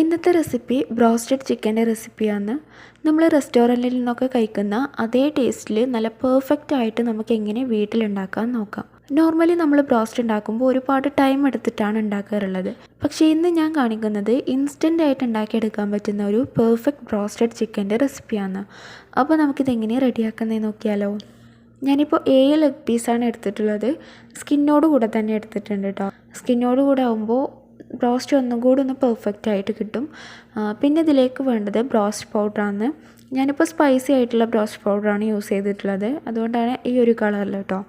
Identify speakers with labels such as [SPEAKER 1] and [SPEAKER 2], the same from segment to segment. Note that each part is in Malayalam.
[SPEAKER 1] ഇന്നത്തെ റെസിപ്പി ബ്രോസ്റ്റഡ് ചിക്കൻ്റെ റെസിപ്പിയാണ്. നമ്മൾ റെസ്റ്റോറൻറ്റിൽ നിന്നൊക്കെ കഴിക്കുന്ന അതേ ടേസ്റ്റിൽ നല്ല പെർഫെക്റ്റ് ആയിട്ട് നമുക്ക് എങ്ങനെ വീട്ടിലുണ്ടാക്കാൻ നോക്കാം. നോർമലി നമ്മൾ ബ്രോസ്റ്റ് ഉണ്ടാക്കുമ്പോൾ ഒരുപാട് ടൈം എടുത്തിട്ടാണ് ഉണ്ടാക്കാറുള്ളത്. പക്ഷേ ഇന്ന് ഞാൻ കാണിക്കുന്നത് ഇൻസ്റ്റൻ്റ് ആയിട്ട് ഉണ്ടാക്കിയെടുക്കാൻ പറ്റുന്ന ഒരു പെർഫെക്റ്റ് ബ്രോസ്റ്റഡ് ചിക്കൻ്റെ റെസിപ്പിയാണ്. അപ്പോൾ നമുക്കിതെങ്ങനെ റെഡിയാക്കുന്നതെന്ന് നോക്കിയാലോ. ഞാനിപ്പോൾ 7 ലെഗ് പീസാണ് എടുത്തിട്ടുള്ളത്. സ്കിന്നോട് കൂടെ തന്നെ എടുത്തിട്ടുണ്ട് കേട്ടോ. സ്കിന്നോട് കൂടെ ആകുമ്പോൾ ബ്രോസ്റ്റ് ഒന്നും കൂടി ഒന്ന് പെർഫെക്റ്റ് ആയിട്ട് കിട്ടും. പിന്നെ ഇതിലേക്ക് വേണ്ടത് ബ്രോസ്റ്റ് പൗഡറാണ്. ഞാനിപ്പോൾ സ്പൈസി ആയിട്ടുള്ള ബ്രോസ്റ്റ് പൗഡറാണ് യൂസ് ചെയ്തിട്ടുള്ളത്. അതുകൊണ്ടാണ് ഈ ഒരു കളറിൽ കേട്ടോ.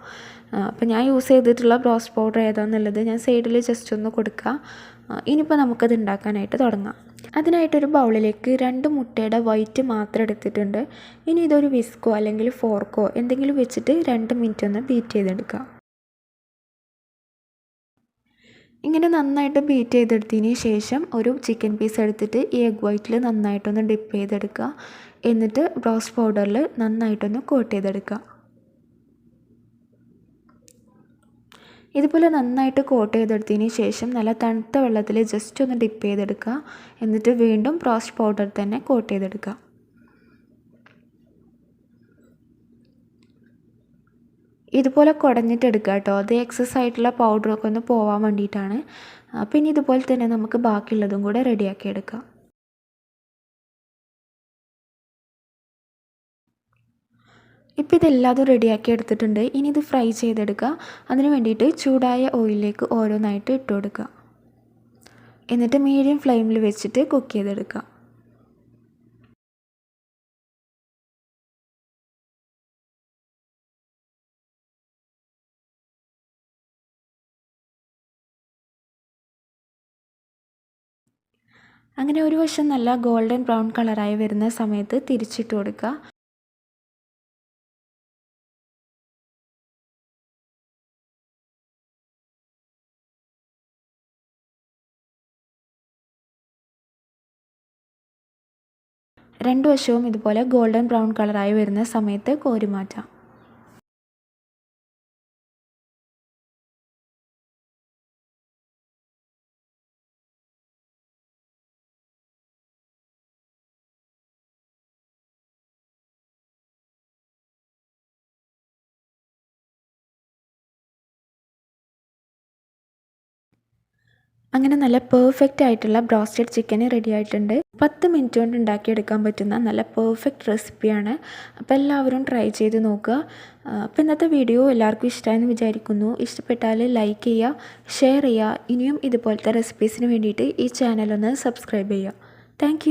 [SPEAKER 1] അപ്പോൾ ഞാൻ യൂസ് ചെയ്തിട്ടുള്ള ബ്രോസ്റ്റ് പൗഡർ ഏതാണെന്നുള്ളത് ഞാൻ സൈഡിൽ ജസ്റ്റ് ഒന്ന് കൊടുക്കുക. ഇനിയിപ്പോൾ നമുക്കത് ഉണ്ടാക്കാനായിട്ട് തുടങ്ങാം. അതിനായിട്ടൊരു ബൗളിലേക്ക് 2 മുട്ടയുടെ വൈറ്റ് മാത്രം എടുത്തിട്ടുണ്ട്. ഇനി ഇതൊരു വിസ്കോ അല്ലെങ്കിൽ ഫോർക്കോ എന്തെങ്കിലും വെച്ചിട്ട് 2 മിനിറ്റ് ഒന്ന് ബീറ്റ് ചെയ്തെടുക്കുക. ഇങ്ങനെ നന്നായിട്ട് ബീറ്റ് ചെയ്തെടുത്തതിന് ശേഷം ഒരു ചിക്കൻ പീസ് എടുത്തിട്ട് ഈ എഗ് വൈറ്റിൽ നന്നായിട്ടൊന്ന് ഡിപ്പ് ചെയ്തെടുക്കുക. എന്നിട്ട് ബ്രോസ്റ്റ് പൗഡറിൽ നന്നായിട്ടൊന്ന് കോട്ട് ചെയ്തെടുക്കുക. ഇതുപോലെ നന്നായിട്ട് കോട്ട് ചെയ്തെടുത്തതിന് ശേഷം നല്ല തണുത്ത വെള്ളത്തിൽ ജസ്റ്റ് ഒന്ന് ഡിപ്പ് ചെയ്തെടുക്കുക. എന്നിട്ട് വീണ്ടും ബ്രോസ്റ്റ് പൗഡർ തന്നെ കോട്ട് ചെയ്തെടുക്കുക. ഇതുപോലെ കുടഞ്ഞിട്ടെടുക്കുക കേട്ടോ. അത് എക്സസ് ആയിട്ടുള്ള പൗഡറൊക്കെ ഒന്ന് പോകാൻ വേണ്ടിയിട്ടാണ്. പിന്നെ ഇതുപോലെ തന്നെ നമുക്ക് ബാക്കിയുള്ളതും കൂടെ റെഡിയാക്കി എടുക്കാം. ഇപ്പോൾ ഇതെല്ലാതും റെഡിയാക്കി എടുത്തിട്ടുണ്ട്. ഇനി ഇത് ഫ്രൈ ചെയ്തെടുക്കുക. അതിന് വേണ്ടിയിട്ട് ചൂടായ ഓയിലിലേക്ക് ഓരോന്നായിട്ട് ഇട്ട് കൊടുക്കുക. എന്നിട്ട് മീഡിയം ഫ്ലെയിമിൽ വെച്ചിട്ട് കുക്ക് ചെയ്തെടുക്കുക. അങ്ങനെ ഒരു വശം നല്ല ഗോൾഡൻ ബ്രൗൺ കളറായി വരുന്ന സമയത്ത് തിരിച്ചിട്ട് കൊടുക്കുക. രണ്ട് വശവും ഇതുപോലെ ഗോൾഡൻ ബ്രൗൺ കളറായി വരുന്ന സമയത്ത് കോരി മാറ്റാം. അങ്ങനെ നല്ല പെർഫെക്റ്റ് ആയിട്ടുള്ള ബ്രോസ്റ്റഡ് ചിക്കൻ റെഡി ആയിട്ടുണ്ട്. 10 മിനിറ്റ് കൊണ്ട് ഉണ്ടാക്കിയെടുക്കാൻ പറ്റുന്ന നല്ല പെർഫെക്റ്റ് റെസിപ്പിയാണ്. അപ്പോൾ എല്ലാവരും ട്രൈ ചെയ്ത് നോക്കുക. അപ്പോൾ ഇന്നത്തെ വീഡിയോ എല്ലാവർക്കും ഇഷ്ടമായെന്ന് വിചാരിക്കുന്നു. ഇഷ്ടപ്പെട്ടാൽ ലൈക്ക് ചെയ്യുക, ഷെയർ ചെയ്യുക. ഇനിയും ഇതുപോലത്തെ റെസിപ്പീസിന് വേണ്ടിയിട്ട് ഈ ചാനലൊന്ന് സബ്സ്ക്രൈബ് ചെയ്യുക. താങ്ക്